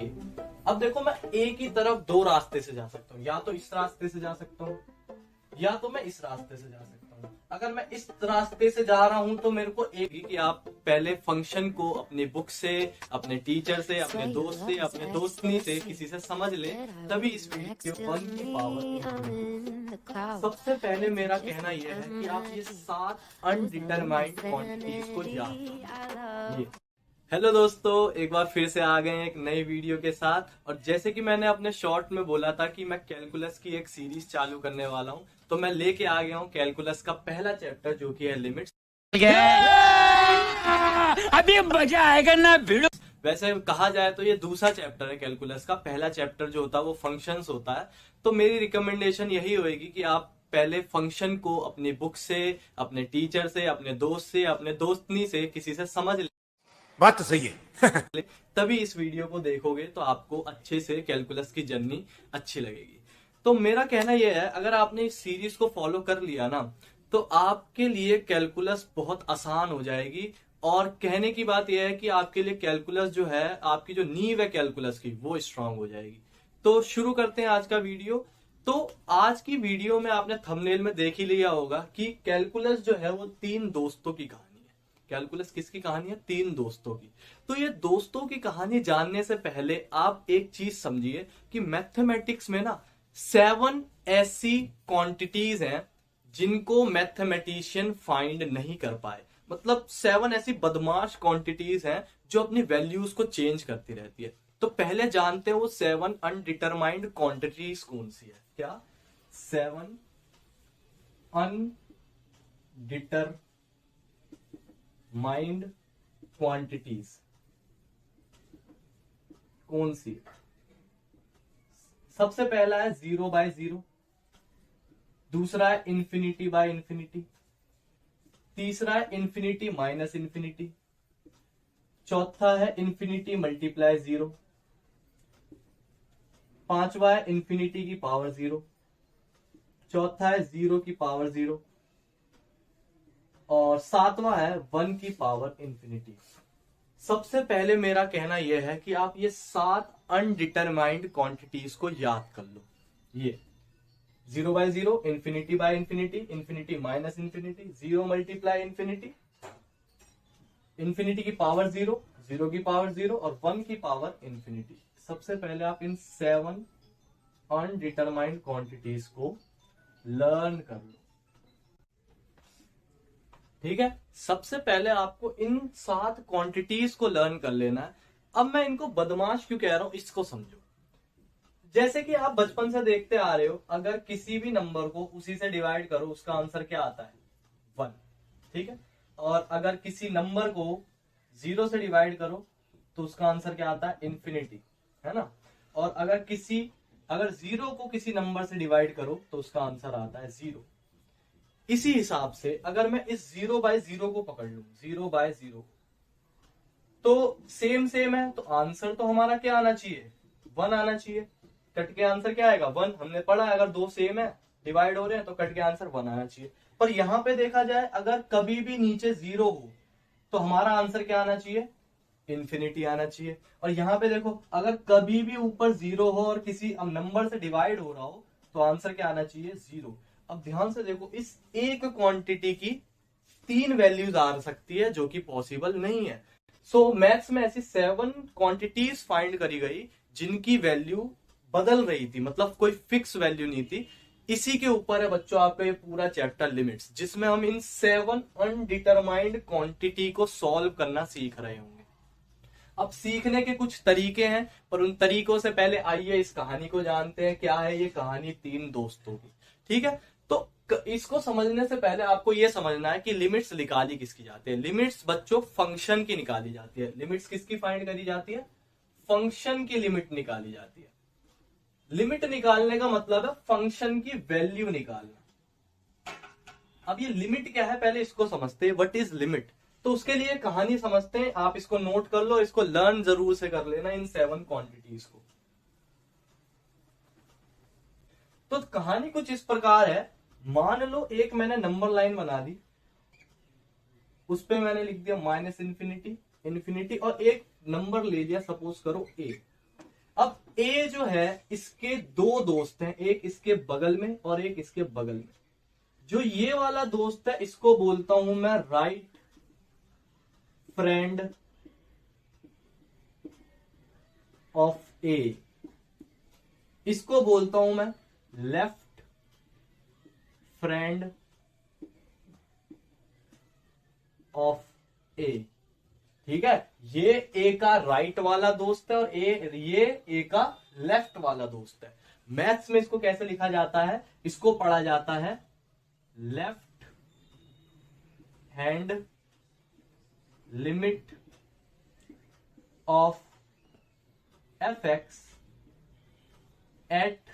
अब देखो मैं एक ही तरफ दो रास्ते से जा सकता हूँ, या तो इस रास्ते से जा सकता हूँ या तो मैं इस रास्ते से जा सकता हूँ। अगर मैं इस रास्ते से जा रहा हूँ तो मेरे को एक कि आप पहले फंक्शन को अपनी बुक से, अपने टीचर से, अपने दोस्त से, अपने दोस्तनी से, किसी से समझ ले, तभी इस वीडियो 1 की पावर। सबसे पहले मेरा कहना यह है कि आप ये 7 अनडिटरमाइंड क्वांटिटीज को याद करो। हेलो दोस्तों, एक बार फिर से आ गए एक नई वीडियो के साथ। और जैसे कि मैंने अपने शॉर्ट में बोला था कि मैं कैलकुलस की एक सीरीज चालू करने वाला हूं, तो मैं लेके आ गया हूं कैलकुलस का पहला चैप्टर जो कि है लिमिट्स। अभी मजा आएगा ना भिड़ो। वैसे कहा जाए तो ये दूसरा चैप्टर है कैलकुलस का। पहला चैप्टर जो होता है वो फंक्शंस होता है। तो मेरी रिकमेंडेशन यही होगी कि आप पहले फंक्शन को अपनी बुक से, अपने टीचर से, अपने दोस्त से, अपने दोस्तनी से, किसी से समझ ले। बात तो सही है। तभी इस वीडियो को देखोगे तो आपको अच्छे से कैलकुलस की जर्नी अच्छी लगेगी। तो मेरा कहना यह है, अगर आपने इस सीरीज को फॉलो कर लिया ना, तो आपके लिए कैलकुलस बहुत आसान हो जाएगी। और कहने की बात यह है कि आपके लिए कैलकुलस जो है, आपकी जो नींव है कैलकुलस की, वो स्ट्रांग हो जाएगी। तो शुरू करते हैं आज का वीडियो। तो आज की वीडियो में आपने थंबनेल में देख ही लिया होगा कि कैलकुलस जो है वो 3 दोस्तों की कहानी है। कैलकुलस किसकी कहानी है? 3 दोस्तों की। तो ये दोस्तों की कहानी जानने से पहले आप एक चीज समझिए कि मैथमेटिक्स में ना 7 ऐसी क्वांटिटीज हैं जिनको मैथमेटिशियन फाइंड नहीं कर पाए। मतलब 7 ऐसी बदमाश क्वांटिटीज हैं जो अपनी वैल्यूज को चेंज करती रहती है। तो पहले जानते हैं वो 7 अनडिटरमाइंड क्वांटिटीज कौन सी है। क्या 7 अनडिटरमाइंड क्वांटिटीज कौन सी है? सबसे पहला है 0/0, दूसरा है इंफिनिटी बाय इंफिनिटी, तीसरा है इंफिनिटी माइनस इंफिनिटी, चौथा है इंफिनिटी मल्टीप्लाई 0, पांचवा है इंफिनिटी की पावर 0, चौथा है 0 की पावर 0 और सातवां है 1 की पावर इंफिनिटी। सबसे पहले मेरा कहना यह है कि आप ये 7 अनडिटरमाइंड क्वांटिटीज को याद कर लो। ये 0/0, infinity by infinity, infinity minus infinity, 0 multiply infinity, infinity की पावर 0, 0 की पावर 0 और 1 की पावर इंफिनिटी। सबसे पहले आप इन 7 अनडिटरमाइंड क्वांटिटीज को लर्न कर लो। ठीक है, सबसे पहले आपको इन 7 क्वांटिटीज को लर्न कर लेना है। अब मैं इनको बदमाश क्यों कह रहा हूं, इसको समझो। जैसे कि आप बचपन से देखते आ रहे हो, अगर किसी भी नंबर को उसी से डिवाइड करो, उसका आंसर क्या आता है? 1। ठीक है, और अगर किसी नंबर को 0 से डिवाइड करो तो उसका आंसर क्या आता है? इंफिनिटी, है ना। और अगर 0 को किसी नंबर से डिवाइड करो तो उसका आंसर आता है 0। इसी हिसाब से अगर मैं इस 0/0 को पकड़ लूं, 0/0, तो सेम है, तो आंसर तो हमारा क्या आना चाहिए? 1 आना चाहिए। कट के आंसर क्या आएगा? 1। हमने पढ़ा है अगर दो सेम है, डिवाइड हो रहे हैं, तो कट के आंसर 1 आना चाहिए। पर यहां पे देखा जाए, अगर कभी भी नीचे 0 हो तो हमारा आंसर क्या आना चाहिए? इंफिनिटी आना चाहिए। और यहाँ पे देखो, अगर कभी भी ऊपर 0 हो और किसी नंबर से डिवाइड हो रहा हो तो आंसर क्या आना चाहिए? 0। अब ध्यान से देखो, इस एक क्वांटिटी की 3 वैल्यूज आ सकती है जो कि पॉसिबल नहीं है। सो मैथ्स में ऐसी 7 क्वांटिटीज फाइंड करी गई जिनकी वैल्यू बदल रही थी, मतलब कोई फिक्स वैल्यू नहीं थी। इसी के ऊपर है बच्चों आपका ये पूरा चैप्टर लिमिट्स, जिसमें हम इन 7 अनडिटरमाइंड क्वांटिटी को सॉल्व करना सीख रहे होंगे। अब सीखने के कुछ तरीके हैं, पर उन तरीकों से पहले आइए इस कहानी को जानते हैं। क्या है ये कहानी? 3 दोस्तों की। ठीक है, तो इसको समझने से पहले आपको यह समझना है कि लिमिट्स निकाली किसकी जाती है। लिमिट्स बच्चों फंक्शन की निकाली जाती है। लिमिट्स किसकी फाइंड करी जाती है? फंक्शन की लिमिट निकाली जाती है। लिमिट निकालने का मतलब है फंक्शन की वैल्यू निकालना। अब ये लिमिट क्या है, पहले इसको समझते हैं। What is limit? तो उसके लिए कहानी समझते हैं। आप इसको नोट कर लो, इसको लर्न जरूर से कर लेना, इन 7 क्वांटिटीज को। तो कहानी कुछ इस प्रकार है। मान लो एक मैंने नंबर लाइन बना दी, उस पे मैंने लिख दिया माइनस इंफिनिटी, इंफिनिटी, और एक नंबर ले लिया, सपोज करो 1। अब ए जो है इसके दो दोस्त हैं, एक इसके बगल में और एक इसके बगल में। जो ये वाला दोस्त है इसको बोलता हूं मैं राइट फ्रेंड ऑफ ए, इसको बोलता हूं मैं लेफ्ट फ्रेंड ऑफ ए। ठीक है, ये ए का राइट वाला दोस्त है और ये ए का लेफ्ट वाला दोस्त है। मैथ्स में इसको कैसे लिखा जाता है, इसको पढ़ा जाता है left hand limit of f x at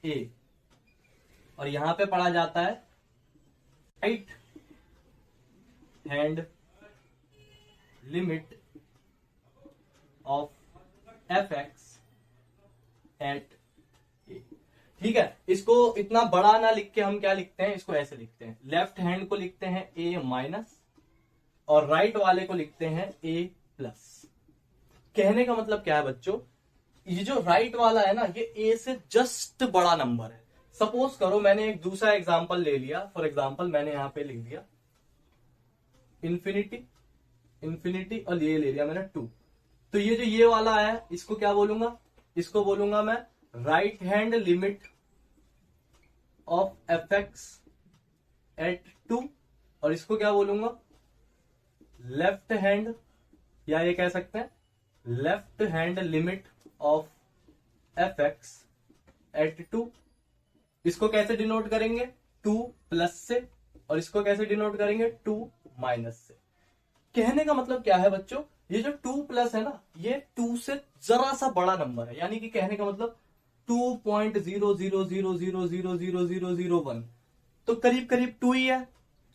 a, और यहां पे पढ़ा जाता है right hand limit of f x at a. ठीक है, इसको इतना बड़ा ना लिख के हम क्या लिखते हैं, इसको ऐसे लिखते हैं, लेफ्ट हैंड को लिखते हैं ए माइनस और राइट वाले को लिखते हैं ए प्लस। कहने का मतलब क्या है बच्चों, ये जो राइट वाला है ना ये ए से जस्ट बड़ा नंबर है। सपोज करो मैंने एक दूसरा एग्जांपल ले लिया, फॉर एग्जांपल मैंने यहां पे लिख दिया इंफिनिटी इंफिनिटी और ये ले लिया मैंने 2। तो ये जो ये वाला है इसको क्या बोलूंगा, इसको बोलूंगा मैं right hand limit of f x at 2, और इसको क्या बोलूंगा लेफ्ट हैंड, या ये कह सकते हैं left hand limit of f x at 2। इसको कैसे डिनोट करेंगे 2 प्लस से, और इसको कैसे डिनोट करेंगे 2 माइनस से। कहने का मतलब क्या है बच्चों, ये जो 2 प्लस है ना ये 2 से जरा सा बड़ा नंबर है, यानी कि कहने का मतलब 2.000000001, तो करीब करीब 2 ही है,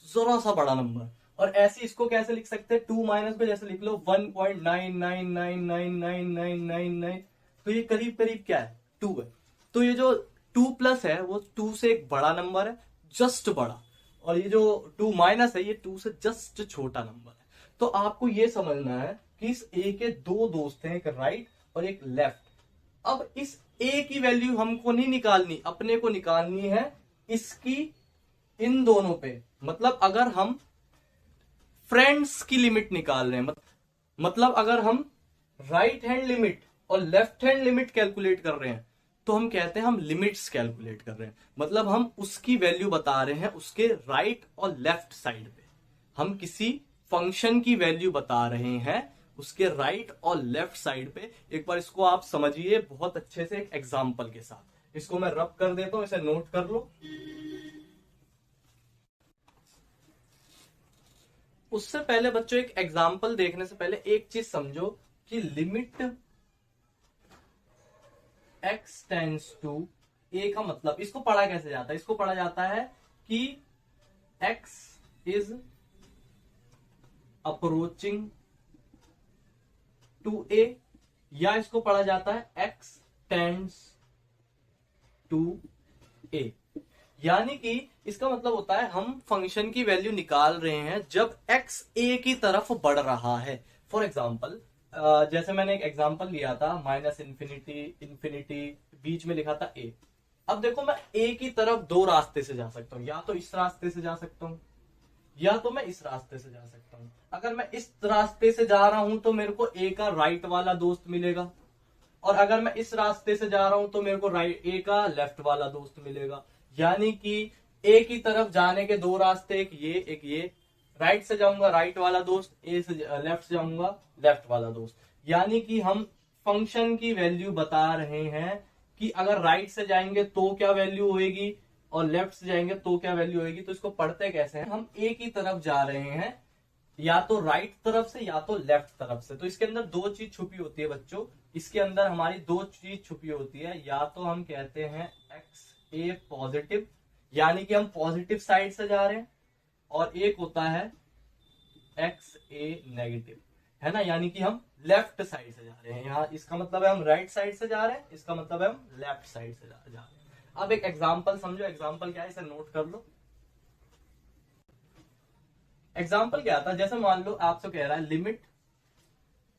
जरा सा बड़ा नंबर। और ऐसे इसको कैसे लिख सकते हैं, 2 माइनस को जैसे लिख लो 1.99999999, तो ये करीब करीब क्या है 2 है। तो ये जो 2 प्लस है वो 2 से एक बड़ा नंबर है, जस्ट बड़ा, और ये जो 2 माइनस है ये 2 से जस्ट छोटा नंबर है। तो आपको ये समझना है कि इस ए के दो दोस्त हैं, एक राइट और एक लेफ्ट। अब इस ए की वैल्यू हमको नहीं निकालनी, अपने को निकालनी है इसकी इन दोनों पे। मतलब अगर हम फ्रेंड्स की लिमिट निकाल रहे हैं, मतलब अगर हम राइट हैंड लिमिट और लेफ्ट हैंड लिमिट कैलकुलेट कर रहे हैं तो हम कहते हैं हम लिमिट्स कैलकुलेट कर रहे हैं। मतलब हम उसकी वैल्यू बता रहे हैं उसके राइट और लेफ्ट साइड पे, हम किसी फंक्शन की वैल्यू बता रहे हैं उसके राइट और लेफ्ट साइड पे। एक बार इसको आप समझिए बहुत अच्छे से एक एग्जांपल के साथ। इसको मैं रब कर देता हूं, इसे नोट कर लो। उससे पहले बच्चों एक एग्जांपल देखने से पहले एक चीज समझो कि limit x tends to a का मतलब इसको पढ़ा कैसे जाता है, इसको पढ़ा जाता है कि x is approaching to a, या इसको पढ़ा जाता है x टेंड्स टू a। यानी कि इसका मतलब होता है हम फंक्शन की वैल्यू निकाल रहे हैं जब x a की तरफ बढ़ रहा है। फॉर एग्जाम्पल जैसे मैंने एक एग्जाम्पल लिया था माइनस इंफिनिटी इंफिनिटी, बीच में लिखा था a। अब देखो मैं a की तरफ दो रास्ते से जा सकता हूं, या तो इस रास्ते से जा सकता हूं या तो मैं इस रास्ते से जा सकता हूं। अगर मैं इस रास्ते से जा रहा हूं तो मेरे को a का राइट वाला दोस्त मिलेगा, और अगर मैं इस रास्ते से जा रहा हूं तो मेरे को a का लेफ्ट वाला दोस्त मिलेगा। यानी कि a की तरफ जाने के दो रास्ते, एक ये राइट से जाऊंगा राइट वाला दोस्त, ए से लेफ्ट से जाऊंगा लेफ्ट वाला दोस्त। यानी कि हम फंक्शन की वैल्यू बता रहे हैं कि अगर राइट से जाएंगे तो क्या वैल्यू होएगी और लेफ्ट से जाएंगे तो क्या वैल्यू होएगी। तो इसको पढ़ते कैसे हैं, हम ए की तरफ जा रहे हैं या तो राइट तरफ से या तो लेफ्ट तरफ से। तो इसके अंदर दो चीज छुपी होती है बच्चों, इसके अंदर हमारी दो चीज छुपी होती है। या तो हम कहते हैं एक्स ए पॉजिटिव, यानी कि हम पॉजिटिव साइड से जा रहे हैं, और एक होता है एक्स ए नेगेटिव, है ना, यानी कि हम लेफ्ट साइड से जा रहे हैं। यहाँ इसका मतलब है हम राइट साइड से जा रहे हैं, इसका मतलब है हम लेफ्ट साइड से जा रहे हैं। अब एक एग्जांपल समझो, एग्जांपल क्या है इसे नोट कर लो। एग्जांपल क्या था, जैसे मान लो आपसे कह रहा है limit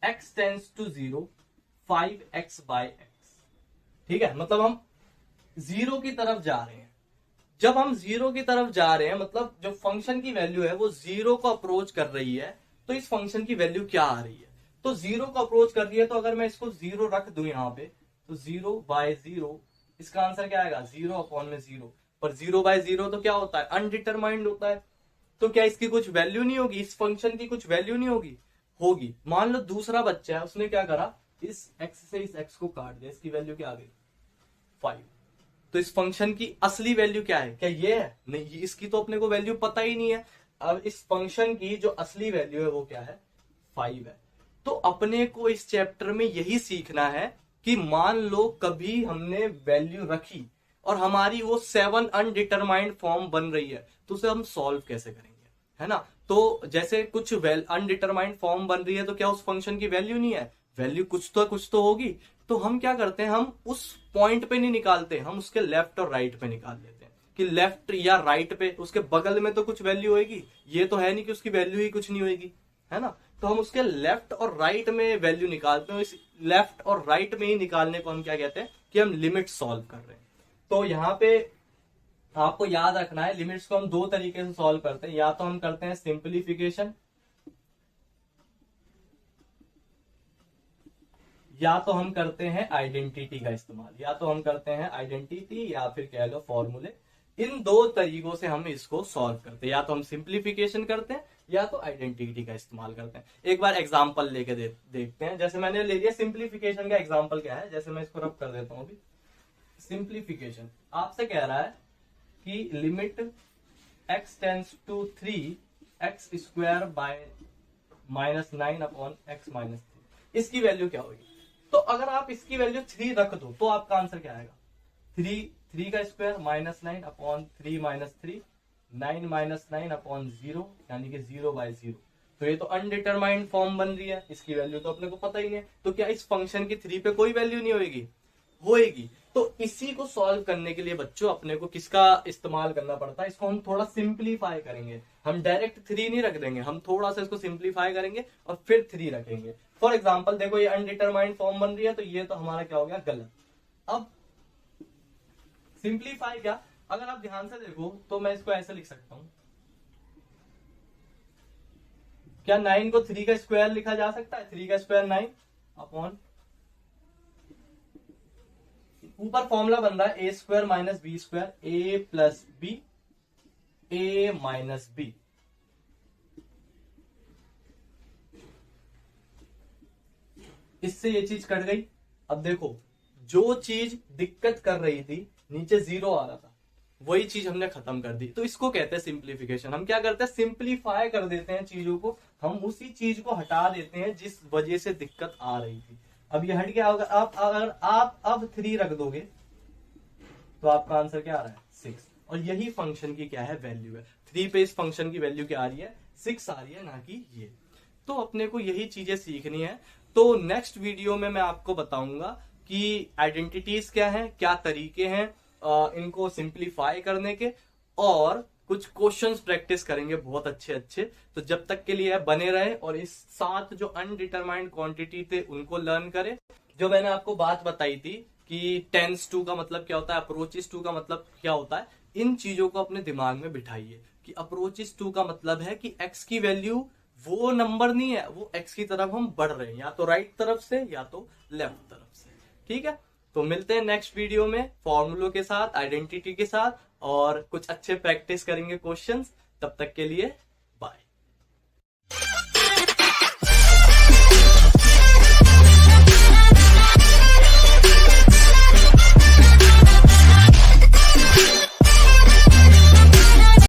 x tends to 0 5x/x। ठीक है, मतलब हम 0 की तरफ जा रहे हैं। जब हम 0 की तरफ जा रहे हैं मतलब जो फंक्शन की वैल्यू है वो 0 को अप्रोच कर रही है, तो इस फंक्शन की वैल्यू क्या आ रही है? तो 0 को अप्रोच कर रही है, तो अगर मैं इसको 0 रख दूं यहाँ पे, तो 0/0, इसका आंसर क्या आएगा? 0/0। पर 0/0 तो क्या होता है? अनडिटरमाइंड होता है। तो क्या इसकी कुछ वैल्यू नहीं होगी? इस फंक्शन की कुछ वैल्यू नहीं होगी? होगी। मान लो दूसरा बच्चा है, उसने क्या करा, इस x से इस x को काट दिया, इसकी वैल्यू क्या आ गई? 5। तो इस फंक्शन की असली वैल्यू क्या है? क्या ये है? नहीं, इसकी तो अपने को वैल्यू पता ही नहीं है। अब इस फंक्शन की जो असली वैल्यू है वो क्या है? 5 है। तो अपने को इस चैप्टर में यही सीखना है कि मान लो कभी हमने वैल्यू रखी और हमारी वो 7 अनडिटरमाइंड फॉर्म बन रही है, तो उसे हम सॉल्व कैसे करेंगे, है ना? तो जैसे कुछ अनडिटरमाइंड फॉर्म बन रही है, तो क्या उस फंक्शन की वैल्यू नहीं है? वैल्यू कुछ तो होगी। तो हम क्या करते हैं, हम उस पॉइंट पे नहीं निकालते, हम उसके लेफ्ट और राइट पे निकाल लेते हैं कि लेफ्ट या राइट पे उसके बगल में तो कुछ वैल्यू होगी। ये तो है नहीं कि उसकी वैल्यू ही कुछ नहीं होगी, है ना? तो हम उसके लेफ्ट और राइट में वैल्यू निकालते हैं। इस लेफ्ट और राइट में ही निकालने को हम क्या कहते हैं कि हम लिमिट सॉल्व कर रहे हैं। तो यहाँ पे आपको याद रखना है, लिमिट्स को हम दो तरीके से सॉल्व करते हैं। या तो हम करते हैं सिंप्लीफिकेशन, या तो हम करते हैं आइडेंटिटी का इस्तेमाल, या तो हम करते हैं आइडेंटिटी या फिर कह लो फॉर्मूले। इन दो तरीकों से हम इसको सॉल्व करते हैं, या तो हम सिंप्लीफिकेशन करते हैं या तो आइडेंटिटी का इस्तेमाल करते हैं। एक बार एग्जांपल लेके देखते हैं। जैसे मैंने ले लिया सिंप्लीफिकेशन का एग्जांपल क्या है, जैसे मैं इसको रब कर देता हूं। अभी सिंप्लीफिकेशन आपसे कह रहा है कि limit x tends to 3 x² by -9/x-3, इसकी वैल्यू क्या होगी? तो अगर आप इसकी वैल्यू 3 रख दो तो आपका आंसर क्या आएगा? 3 का स्क्वायर -9/3 - 3 9 -9/0 यानी कि 0/0। तो ये तो अनडिटरमाइंड फॉर्म बन रही है, इसकी वैल्यू तो अपने को पता ही नहीं है। तो क्या इस फंक्शन की 3 पे कोई वैल्यू नहीं होगी? होएगी। तो इसी को सॉल्व करने के लिए बच्चों अपने को किसका इस्तेमाल करना पड़ता है? इसको हम थोड़ा सिंप्लीफाई करेंगे। हम डायरेक्ट 3 नहीं रख देंगे, हम थोड़ा सा इसको सिंप्लीफाई करेंगे और फिर 3 रखेंगे। फॉर एग्जाम्पल देखो, ये अनडिटरमाइंड फॉर्म बन रही है, तो ये तो हमारा क्या हो गया? गलत। अब सिंप्लीफाई क्या, अगर आप ध्यान से देखो तो मैं इसको ऐसे लिख सकता हूं। क्या 9 को 3 का स्क्वायर लिखा जा सकता है? 3 का स्क्वायर 9 अपॉन, ऊपर फॉर्मूला बन रहा है a² - b², a + b, a - b। इससे ये चीज कट गई। अब देखो, जो चीज दिक्कत कर रही थी, नीचे 0 आ रहा था, वही चीज हमने खत्म कर दी। तो इसको कहते हैं सिंप्लीफिकेशन। हम क्या करते हैं? सिंप्लीफाई कर देते हैं चीजों को, हम उसी चीज को हटा देते हैं जिस वजह से दिक्कत आ रही थी। अब ये हट गया। अगर आप अब 3 रख दोगे तो आपका आंसर क्या आ रहा है? 6। और यही फंक्शन की क्या है? वैल्यू है। 3 पे इस फंक्शन की वैल्यू क्या आ रही है? 6 आ रही है, ना कि ये। तो अपने को यही चीजें सीखनी है। तो नेक्स्ट वीडियो में मैं आपको बताऊंगा कि आइडेंटिटीज क्या है, क्या तरीके हैं इनको सिंप्लीफाई करने के, और कुछ क्वेश्चंस प्रैक्टिस करेंगे बहुत अच्छे अच्छे। तो जब तक के लिए बने रहे और इस साथ जो अनडिटरमाइंड क्वांटिटी थे उनको लर्न करें। जो मैंने आपको बात बताई थी कि टेंस टू का मतलब क्या होता है, अप्रोचेस टू का मतलब क्या होता है, इन चीजों को अपने दिमाग में बिठाइए कि अप्रोचेस टू का मतलब है कि एक्स की वैल्यू वो नंबर नहीं है, वो एक्स की तरफ हम बढ़ रहे हैं, या तो राइट तरफ से या तो लेफ्ट तरफ से। ठीक है, तो मिलते हैं नेक्स्ट वीडियो में फॉर्मूलों के साथ, आइडेंटिटी के साथ, और कुछ अच्छे प्रैक्टिस करेंगे क्वेश्चंस। तब तक के लिए